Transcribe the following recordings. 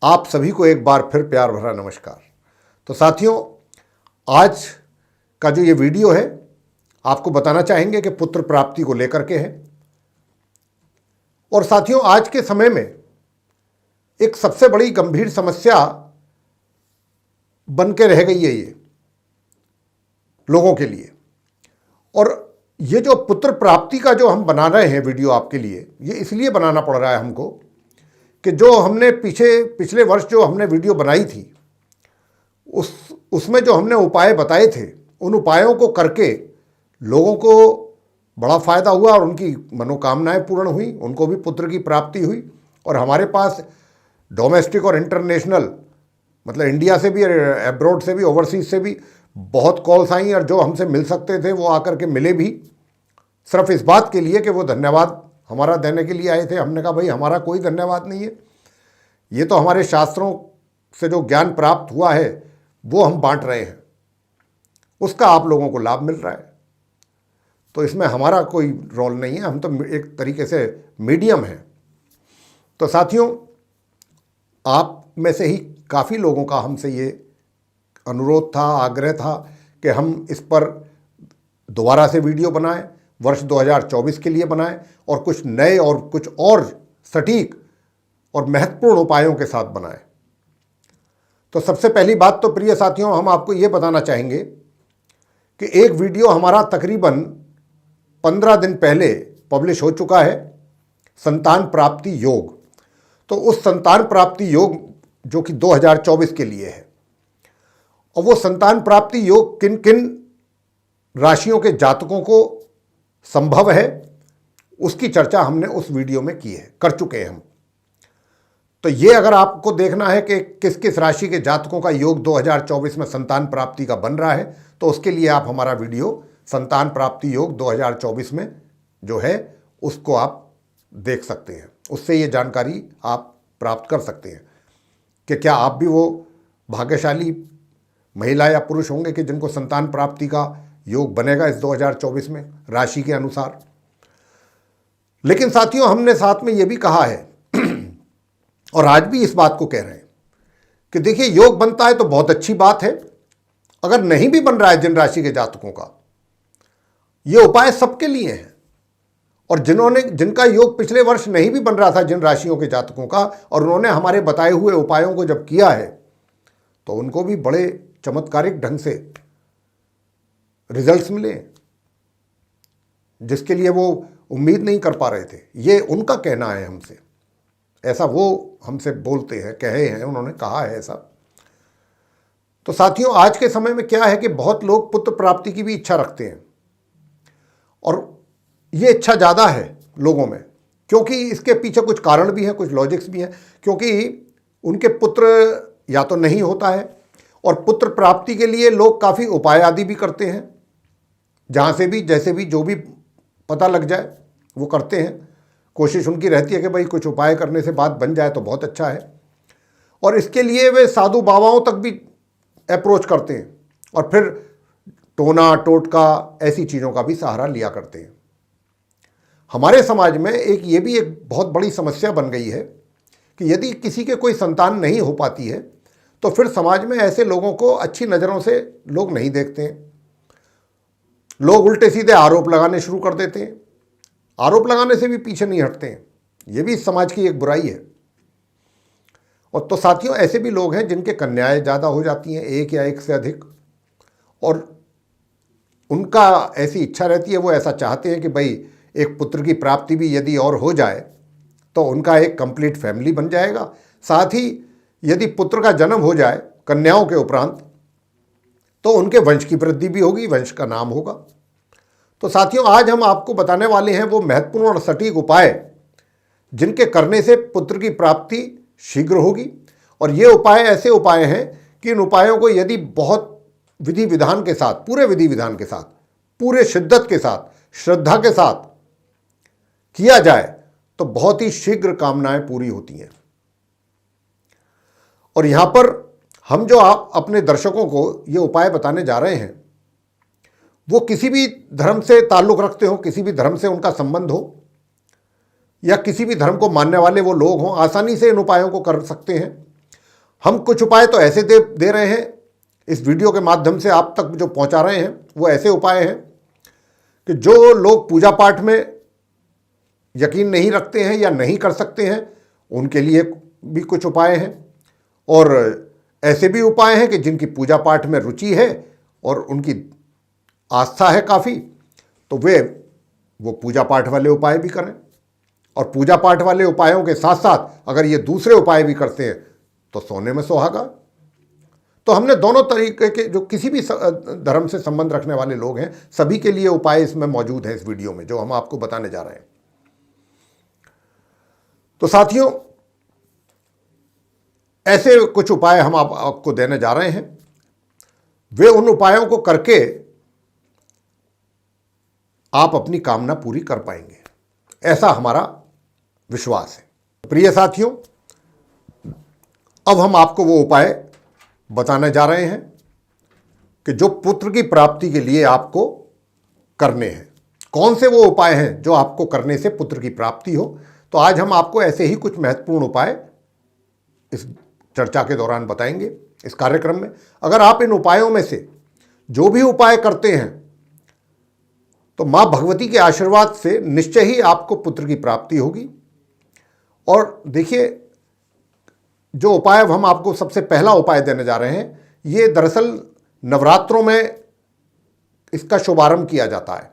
आप सभी को एक बार फिर प्यार भरा नमस्कार। तो साथियों, आज का जो ये वीडियो है आपको बताना चाहेंगे कि पुत्र प्राप्ति को लेकर के है। और साथियों, आज के समय में एक सबसे बड़ी गंभीर समस्या बन के रह गई है ये लोगों के लिए। और ये जो पुत्र प्राप्ति का जो हम बना रहे हैं वीडियो आपके लिए, ये इसलिए बनाना पड़ रहा है हमको कि जो हमने पिछले वर्ष जो हमने वीडियो बनाई थी उसमें जो हमने उपाय बताए थे, उन उपायों को करके लोगों को बड़ा फ़ायदा हुआ और उनकी मनोकामनाएं पूर्ण हुई, उनको भी पुत्र की प्राप्ति हुई। और हमारे पास डोमेस्टिक और इंटरनेशनल, मतलब इंडिया से भी, एब्रॉड से भी, ओवरसीज से भी बहुत कॉल्स आई और जो हमसे मिल सकते थे वो आकर के मिले भी, सिर्फ इस बात के लिए कि वो धन्यवाद हमारा देने के लिए आए थे। हमने कहा भाई हमारा कोई धन्यवाद नहीं है, ये तो हमारे शास्त्रों से जो ज्ञान प्राप्त हुआ है वो हम बांट रहे हैं, उसका आप लोगों को लाभ मिल रहा है। तो इसमें हमारा कोई रोल नहीं है, हम तो एक तरीके से मीडियम हैं। तो साथियों, आप में से ही काफ़ी लोगों का हमसे ये अनुरोध था, आग्रह था कि हम इस पर दोबारा से वीडियो बनाएं, वर्ष 2024 के लिए बनाएं और कुछ नए और कुछ और सटीक और महत्वपूर्ण उपायों के साथ बनाएं। तो सबसे पहली बात तो प्रिय साथियों, हम आपको ये बताना चाहेंगे कि एक वीडियो हमारा तकरीबन 15 दिन पहले पब्लिश हो चुका है, संतान प्राप्ति योग। तो उस संतान प्राप्ति योग जो कि 2024 के लिए है, और वो संतान प्राप्ति योग किन किन राशियों के जातकों को संभव है उसकी चर्चा हमने उस वीडियो में की है, कर चुके हैं हम। तो ये अगर आपको देखना है कि किस किस राशि के जातकों का योग 2024 में संतान प्राप्ति का बन रहा है, तो उसके लिए आप हमारा वीडियो संतान प्राप्ति योग 2024 में जो है उसको आप देख सकते हैं। उससे ये जानकारी आप प्राप्त कर सकते हैं कि क्या आप भी वो भाग्यशाली महिला या पुरुष होंगे कि जिनको संतान प्राप्ति का योग बनेगा इस 2024 में राशि के अनुसार। लेकिन साथियों, हमने साथ में ये भी कहा है और आज भी इस बात को कह रहे हैं कि देखिए, योग बनता है तो बहुत अच्छी बात है, अगर नहीं भी बन रहा है जिन राशि के जातकों का, ये उपाय सबके लिए हैं। और जिनका योग पिछले वर्ष नहीं भी बन रहा था जिन राशियों के जातकों का, और उन्होंने हमारे बताए हुए उपायों को जब किया है तो उनको भी बड़े चमत्कारिक ढंग से रिजल्ट्स मिले जिसके लिए वो उम्मीद नहीं कर पा रहे थे। ये उनका कहना है हमसे, ऐसा वो हमसे बोलते हैं, कहे हैं, उन्होंने कहा है ऐसा। तो साथियों, आज के समय में क्या है कि बहुत लोग पुत्र प्राप्ति की भी इच्छा रखते हैं, और ये इच्छा ज़्यादा है लोगों में, क्योंकि इसके पीछे कुछ कारण भी हैं, कुछ लॉजिक्स भी हैं। क्योंकि उनके पुत्र या तो नहीं होता है, और पुत्र प्राप्ति के लिए लोग काफ़ी उपाय आदि भी करते हैं, जहाँ से भी जैसे भी जो भी पता लग जाए वो करते हैं। कोशिश उनकी रहती है कि भाई कुछ उपाय करने से बात बन जाए तो बहुत अच्छा है, और इसके लिए वे साधु बाबाओं तक भी अप्रोच करते हैं, और फिर टोना टोटका ऐसी चीज़ों का भी सहारा लिया करते हैं। हमारे समाज में ये भी एक बहुत बड़ी समस्या बन गई है कि यदि किसी के कोई संतान नहीं हो पाती है तो फिर समाज में ऐसे लोगों को अच्छी नज़रों से लोग नहीं देखते हैं। लोग उल्टे सीधे आरोप लगाने शुरू कर देते हैं, आरोप लगाने से भी पीछे नहीं हटते हैं। ये भी समाज की एक बुराई है। और तो साथियों, ऐसे भी लोग हैं जिनके कन्याएं ज़्यादा हो जाती हैं, एक या एक से अधिक, और उनका ऐसी इच्छा रहती है, वो ऐसा चाहते हैं कि भाई एक पुत्र की प्राप्ति भी यदि और हो जाए तो उनका एक कंप्लीट फैमिली बन जाएगा। साथ ही यदि पुत्र का जन्म हो जाए कन्याओं के उपरांत तो उनके वंश की वृद्धि भी होगी, वंश का नाम होगा। तो साथियों, आज हम आपको बताने वाले हैं वो महत्वपूर्ण और सटीक उपाय जिनके करने से पुत्र की प्राप्ति शीघ्र होगी। और ये उपाय ऐसे उपाय हैं कि इन उपायों को यदि बहुत विधि विधान के साथ, पूरे विधि विधान के साथ, पूरे शिद्दत के साथ, श्रद्धा के साथ किया जाए तो बहुत ही शीघ्र कामनाएं पूरी होती हैं। और यहां पर हम जो आप अपने दर्शकों को ये उपाय बताने जा रहे हैं, वो किसी भी धर्म से ताल्लुक़ रखते हो, किसी भी धर्म से उनका संबंध हो, या किसी भी धर्म को मानने वाले वो लोग हों, आसानी से इन उपायों को कर सकते हैं। हम कुछ उपाय तो ऐसे दे रहे हैं इस वीडियो के माध्यम से आप तक जो पहुंचा रहे हैं, वो ऐसे उपाय हैं कि जो लोग पूजा पाठ में यकीन नहीं रखते हैं या नहीं कर सकते हैं, उनके लिए भी कुछ उपाय हैं, और ऐसे भी उपाय हैं कि जिनकी पूजा पाठ में रुचि है और उनकी आस्था है काफ़ी, तो वो पूजा पाठ वाले उपाय भी करें। और पूजा पाठ वाले उपायों के साथ साथ अगर ये दूसरे उपाय भी करते हैं तो सोने में सुहागा। तो हमने दोनों तरीके के, जो किसी भी धर्म से संबंध रखने वाले लोग हैं, सभी के लिए उपाय इसमें मौजूद हैं इस वीडियो में जो हम आपको बताने जा रहे हैं। तो साथियों, ऐसे कुछ उपाय हम आपको देने जा रहे हैं। वे उन उपायों को करके आप अपनी कामना पूरी कर पाएंगे, ऐसा हमारा विश्वास है। प्रिय साथियों, अब हम आपको वो उपाय बताने जा रहे हैं कि जो पुत्र की प्राप्ति के लिए आपको करने हैं। कौन से वो उपाय हैं जो आपको करने से पुत्र की प्राप्ति हो? तो आज हम आपको ऐसे ही कुछ महत्वपूर्ण उपाय इस चर्चा के दौरान बताएंगे इस कार्यक्रम में। अगर आप इन उपायों में से जो भी उपाय करते हैं तो मां भगवती के आशीर्वाद से निश्चय ही आपको पुत्र की प्राप्ति होगी। और देखिए, जो उपाय हम आपको सबसे पहला उपाय देने जा रहे हैं, ये दरअसल नवरात्रों में इसका शुभारंभ किया जाता है।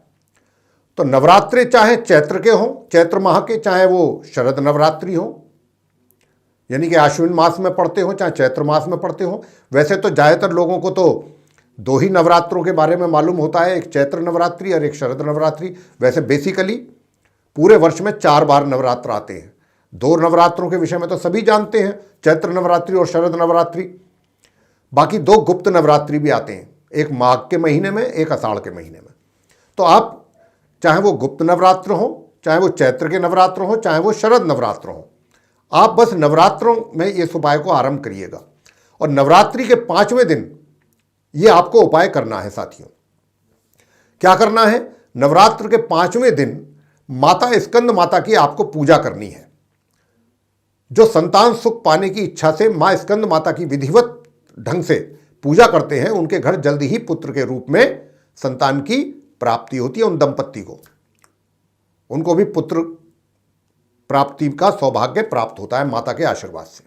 तो नवरात्रि चाहे चैत्र के हों, चैत्र माह के, चाहे वो शरद नवरात्रि हो, यानी कि आश्विन मास में पड़ते हो, चाहे चैत्र मास में पड़ते हो। वैसे तो ज़्यादातर लोगों को तो दो ही नवरात्रों के बारे में मालूम होता है, एक चैत्र नवरात्रि और एक शरद नवरात्रि। वैसे बेसिकली पूरे वर्ष में 4 बार नवरात्र आते हैं। 2 नवरात्रों के विषय में तो सभी जानते हैं, चैत्र नवरात्रि और शरद नवरात्रि। बाकी 2 गुप्त नवरात्रि भी आते हैं, एक माघ के महीने में, एक आषाढ़ के महीने में। तो आप चाहे वो गुप्त नवरात्र हो, चाहे वो चैत्र के नवरात्र हो, चाहे वो शरद नवरात्र हो, आप बस नवरात्रों में इस उपाय को आरंभ करिएगा। और नवरात्रि के 5वें दिन ये आपको उपाय करना है। साथियों, क्या करना है? नवरात्र के 5वें दिन माता स्कंद माता की आपको पूजा करनी है। जो संतान सुख पाने की इच्छा से मां स्कंद माता की विधिवत ढंग से पूजा करते हैं, उनके घर जल्दी ही पुत्र के रूप में संतान की प्राप्ति होती है। उन दंपत्ति को, उनको भी पुत्र प्राप्ति का सौभाग्य प्राप्त होता है माता के आशीर्वाद से।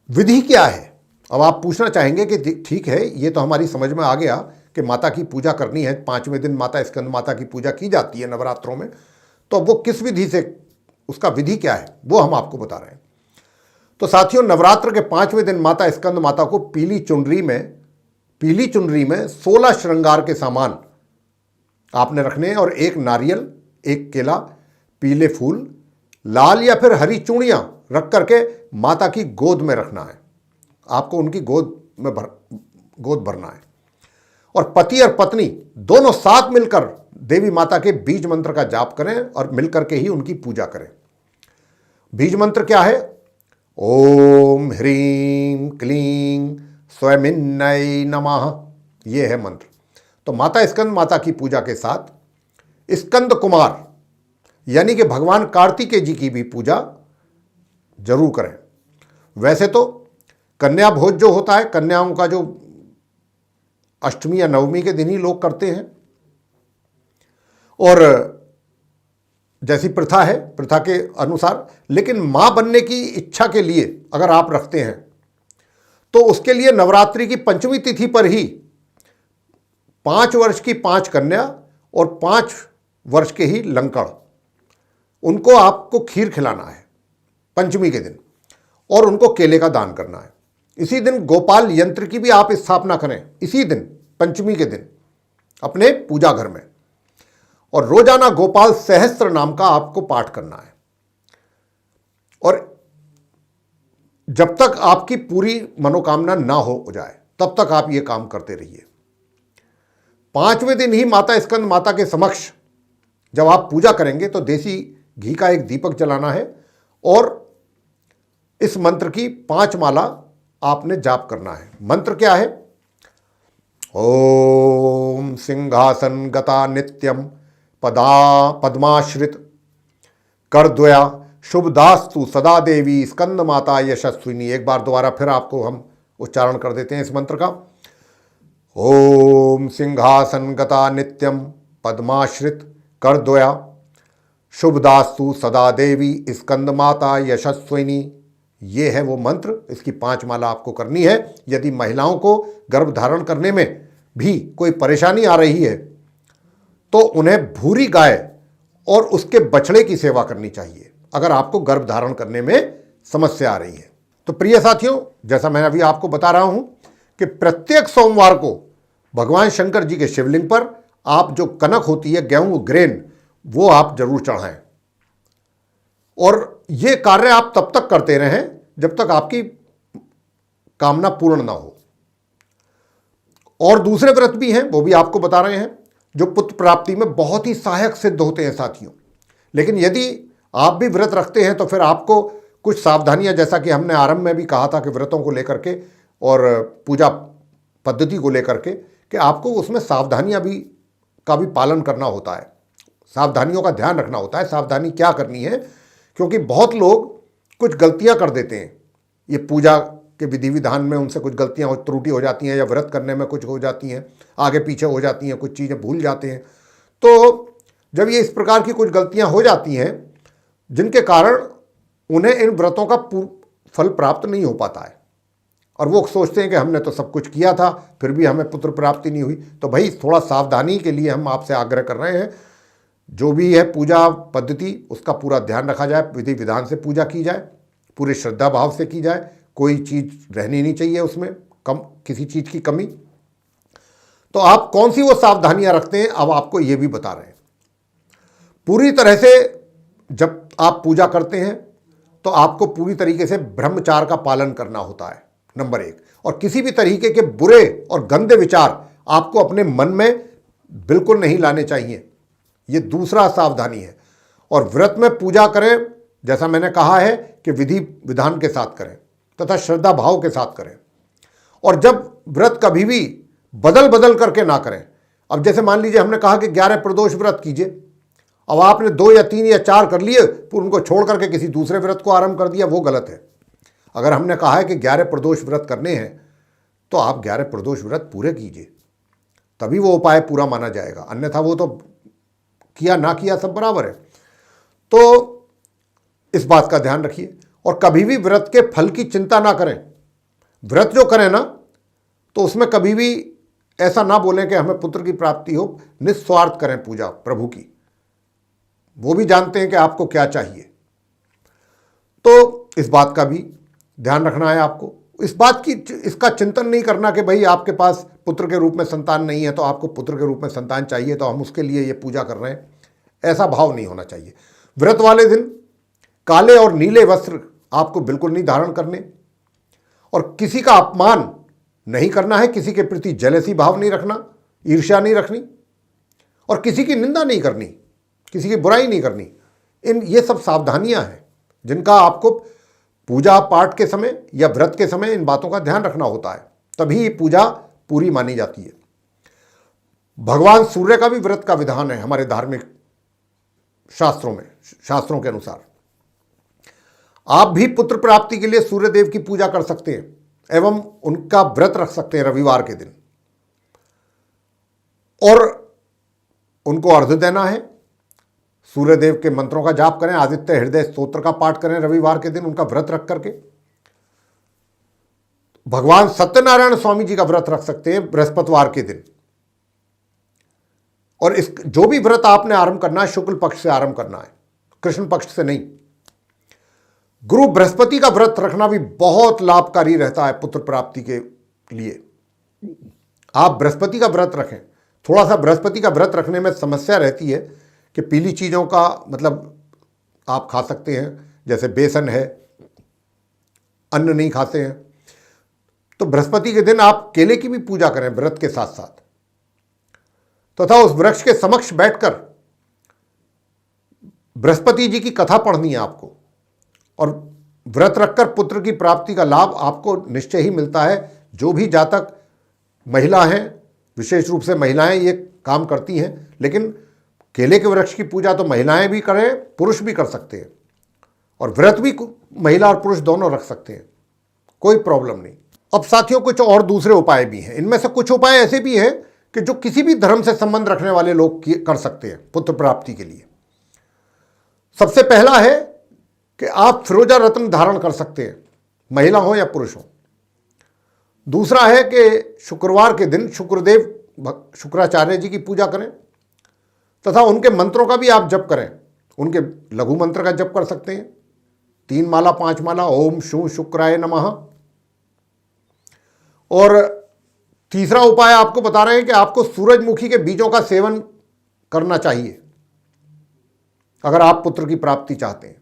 विधि क्या है? अब आप पूछना चाहेंगे कि ठीक है, ये तो हमारी समझ में आ गया कि माता की पूजा करनी है, 5वें दिन माता स्कंद माता की पूजा की जाती है नवरात्रों में। तो वो किस विधि से, उसका विधि क्या है, वो हम आपको बता रहे हैं। तो साथियों, नवरात्र के 5वें दिन माता स्कंद माता को पीली चुनरी में 16 श्रृंगार के सामान आपने रखने हैं, और 1 नारियल, 1 केला, पीले फूल, लाल या फिर हरी चूड़ियां रख करके माता की गोद में रखना है। आपको उनकी गोद भरना है। और पति और पत्नी दोनों साथ मिलकर देवी माता के बीज मंत्र का जाप करें और मिलकर के ही उनकी पूजा करें। बीज मंत्र क्या है? ओम ह्रीं क्लीं स्वयमिन्नय नमः, ये है मंत्र। तो माता स्कंद माता की पूजा के साथ स्कंद कुमार यानी कि भगवान कार्तिकेय जी की भी पूजा जरूर करें। वैसे तो कन्या भोज जो होता है, कन्याओं का जो अष्टमी या नवमी के दिन ही लोग करते हैं, और जैसी प्रथा है, प्रथा के अनुसार। लेकिन मां बनने की इच्छा के लिए अगर आप रखते हैं तो उसके लिए नवरात्रि की 5वीं तिथि पर ही 5 वर्ष की 5 कन्या और 5 वर्ष के ही लंकड़, उनको आपको खीर खिलाना है 5वीं के दिन, और उनको केले का दान करना है। इसी दिन गोपाल यंत्र की भी आप स्थापना करें, इसी दिन 5वीं के दिन अपने पूजा घर में, और रोजाना गोपाल सहस्त्र नाम का आपको पाठ करना है। और जब तक आपकी पूरी मनोकामना ना हो जाए तब तक आप ये काम करते रहिए। 5वें दिन ही माता स्कंद माता के समक्ष जब आप पूजा करेंगे तो देसी घी का एक दीपक जलाना है, और इस मंत्र की 5 माला आपने जाप करना है। मंत्र क्या है? ओम सिंहासन गता नित्यम पदा पद्माश्रित करद्वया शुभदास्तु सदा देवी स्कंद माता यशस्विनी। एक बार दोबारा फिर आपको हम उच्चारण कर देते हैं इस मंत्र का। ओम सिंहासन गता नित्यम पद्माश्रित करद्वया शुभदास्तु सदा देवी स्कंद माता यशस्विनी। ये है वो मंत्र, इसकी 5 माला आपको करनी है। यदि महिलाओं को गर्भ धारण करने में भी कोई परेशानी आ रही है तो उन्हें भूरी गाय और उसके बछड़े की सेवा करनी चाहिए, अगर आपको गर्भ धारण करने में समस्या आ रही है। तो प्रिय साथियों, जैसा मैं अभी आपको बता रहा हूं कि प्रत्येक सोमवार को भगवान शंकर जी के शिवलिंग पर आप जो कनक होती है, गेहूं ग्रेन, वो आप जरूर चढ़ाएं। और ये कार्य आप तब तक करते रहें जब तक आपकी कामना पूर्ण ना हो। और दूसरे व्रत भी हैं, वो भी आपको बता रहे हैं, जो पुत्र प्राप्ति में बहुत ही सहायक सिद्ध होते हैं साथियों। लेकिन यदि आप भी व्रत रखते हैं तो फिर आपको कुछ सावधानियां, जैसा कि हमने आरंभ में भी कहा था कि व्रतों को लेकर के और पूजा पद्धति को लेकर के, कि आपको उसमें सावधानियां का भी पालन करना होता है, सावधानियों का ध्यान रखना होता है। सावधानी क्या करनी है, क्योंकि बहुत लोग कुछ गलतियां कर देते हैं। ये पूजा के विधि विधान में उनसे कुछ गलतियां त्रुटि हो जाती हैं, या व्रत करने में कुछ हो जाती हैं, आगे पीछे हो जाती हैं, कुछ चीज़ें भूल जाते हैं। तो जब ये इस प्रकार की कुछ गलतियां हो जाती हैं जिनके कारण उन्हें इन व्रतों का फल प्राप्त नहीं हो पाता है, और वो सोचते हैं कि हमने तो सब कुछ किया था फिर भी हमें पुत्र प्राप्ति नहीं हुई। तो भाई थोड़ा सावधानी के लिए हम आपसे आग्रह कर रहे हैं, जो भी है पूजा पद्धति उसका पूरा ध्यान रखा जाए, विधि विधान से पूजा की जाए, पूरे श्रद्धा भाव से की जाए, कोई चीज़ रहनी नहीं चाहिए उसमें कम, किसी चीज़ की कमी। तो आप कौन सी वो सावधानियां रखते हैं, अब आपको ये भी बता रहे हैं। पूरी तरह से जब आप पूजा करते हैं तो आपको पूरी तरीके से ब्रह्मचार्य का पालन करना होता है, नंबर 1। और किसी भी तरीके के बुरे और गंदे विचार आपको अपने मन में बिल्कुल नहीं लाने चाहिए, ये दूसरा सावधानी है। और व्रत में पूजा करें, जैसा मैंने कहा है कि विधि विधान के साथ करें तथा श्रद्धा भाव के साथ करें। और जब व्रत कभी भी बदल बदल करके ना करें। अब जैसे मान लीजिए हमने कहा कि 11 प्रदोष व्रत कीजिए, अब आपने 2 या 3 या 4 कर लिए, फिर उनको छोड़ करके किसी दूसरे व्रत को आरंभ कर दिया, वो गलत है। अगर हमने कहा है कि 11 प्रदोष व्रत करने हैं तो आप 11 प्रदोष व्रत पूरे कीजिए, तभी वो उपाय पूरा माना जाएगा, अन्यथा वो तो किया ना किया सब बराबर है। तो इस बात का ध्यान रखिए। और कभी भी व्रत के फल की चिंता ना करें। व्रत जो करें ना तो उसमें कभी भी ऐसा ना बोलें कि हमें पुत्र की प्राप्ति हो, निस्वार्थ करें पूजा प्रभु की, वो भी जानते हैं कि आपको क्या चाहिए। तो इस बात का भी ध्यान रखना है आपको। इस बात की, इसका चिंतन नहीं करना कि भाई आपके पास पुत्र के रूप में संतान नहीं है तो आपको पुत्र के रूप में संतान चाहिए तो हम उसके लिए ये पूजा कर रहे हैं, ऐसा भाव नहीं होना चाहिए। व्रत वाले दिन काले और नीले वस्त्र आपको बिल्कुल नहीं धारण करने, और किसी का अपमान नहीं करना है, किसी के प्रति जेलसी भाव नहीं रखना, ईर्ष्या नहीं रखनी, और किसी की निंदा नहीं करनी, किसी की बुराई नहीं करनी। ये सब सावधानियां हैं जिनका आपको पूजा पाठ के समय या व्रत के समय इन बातों का ध्यान रखना होता है, तभी पूजा पूरी मानी जाती है। भगवान सूर्य का भी व्रत का विधान है हमारे धार्मिक शास्त्रों में, शास्त्रों के अनुसार। आप भी पुत्र प्राप्ति के लिए सूर्य देव की पूजा कर सकते हैं एवं उनका व्रत रख सकते हैं रविवार के दिन, और उनको अर्घ्य देना है। सूर्य देव के मंत्रों का जाप करें, आदित्य हृदय स्तोत्र का पाठ करें रविवार के दिन, उनका व्रत रख करके। भगवान सत्यनारायण स्वामी जी का व्रत रख सकते हैं बृहस्पतिवार के दिन। और इस जो भी व्रत आपने आरंभ करना है शुक्ल पक्ष से आरंभ करना है, कृष्ण पक्ष से नहीं। गुरु बृहस्पति का व्रत रखना भी बहुत लाभकारी रहता है पुत्र प्राप्ति के लिए। आप बृहस्पति का व्रत रखें। थोड़ा सा बृहस्पति का व्रत रखने में समस्या रहती है कि पीली चीज़ों का मतलब आप खा सकते हैं, जैसे बेसन है, अन्न नहीं खाते हैं। तो बृहस्पति के दिन आप केले की भी पूजा करें व्रत के साथ साथ, तथा उस वृक्ष के समक्ष बैठकर बृहस्पति जी की कथा पढ़नी है आपको, और व्रत रखकर पुत्र की प्राप्ति का लाभ आपको निश्चय ही मिलता है। जो भी जातक महिला हैं, विशेष रूप से महिलाएं ये काम करती हैं, लेकिन केले के वृक्ष की पूजा तो महिलाएं भी करें, पुरुष भी कर सकते हैं। और व्रत भी महिला और पुरुष दोनों रख सकते हैं, कोई प्रॉब्लम नहीं। अब साथियों कुछ और दूसरे उपाय भी हैं। इनमें से कुछ उपाय ऐसे भी हैं कि जो किसी भी धर्म से संबंध रखने वाले लोग कर सकते हैं पुत्र प्राप्ति के लिए। सबसे पहला है कि आप फिरोजा रत्न धारण कर सकते हैं, महिला हो या पुरुष हो। दूसरा है कि शुक्रवार के दिन शुक्राचार्य जी की पूजा करें तथा उनके मंत्रों का भी आप जप करें। उनके लघु मंत्र का जप कर सकते हैं, 3 माला 5 माला, ओम शू शुक्राय नमः। और तीसरा उपाय आपको बता रहे हैं कि आपको सूरजमुखी के बीजों का सेवन करना चाहिए अगर आप पुत्र की प्राप्ति चाहते हैं।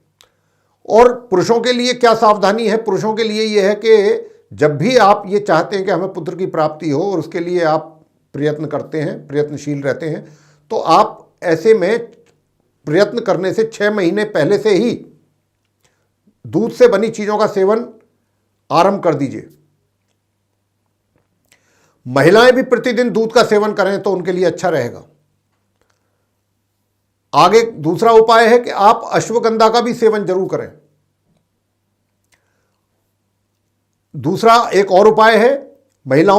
और पुरुषों के लिए क्या सावधानी है? पुरुषों के लिए यह है कि जब भी आप ये चाहते हैं कि हमें पुत्र की प्राप्ति हो और उसके लिए आप प्रयत्न करते हैं, प्रयत्नशील रहते हैं, तो आप ऐसे में प्रयत्न करने से 6 महीने पहले से ही दूध से बनी चीजों का सेवन आरंभ कर दीजिए। महिलाएं भी प्रतिदिन दूध का सेवन करें तो उनके लिए अच्छा रहेगा। आगे दूसरा उपाय है कि आप अश्वगंधा का भी सेवन जरूर करें। दूसरा एक और उपाय है महिलाओं के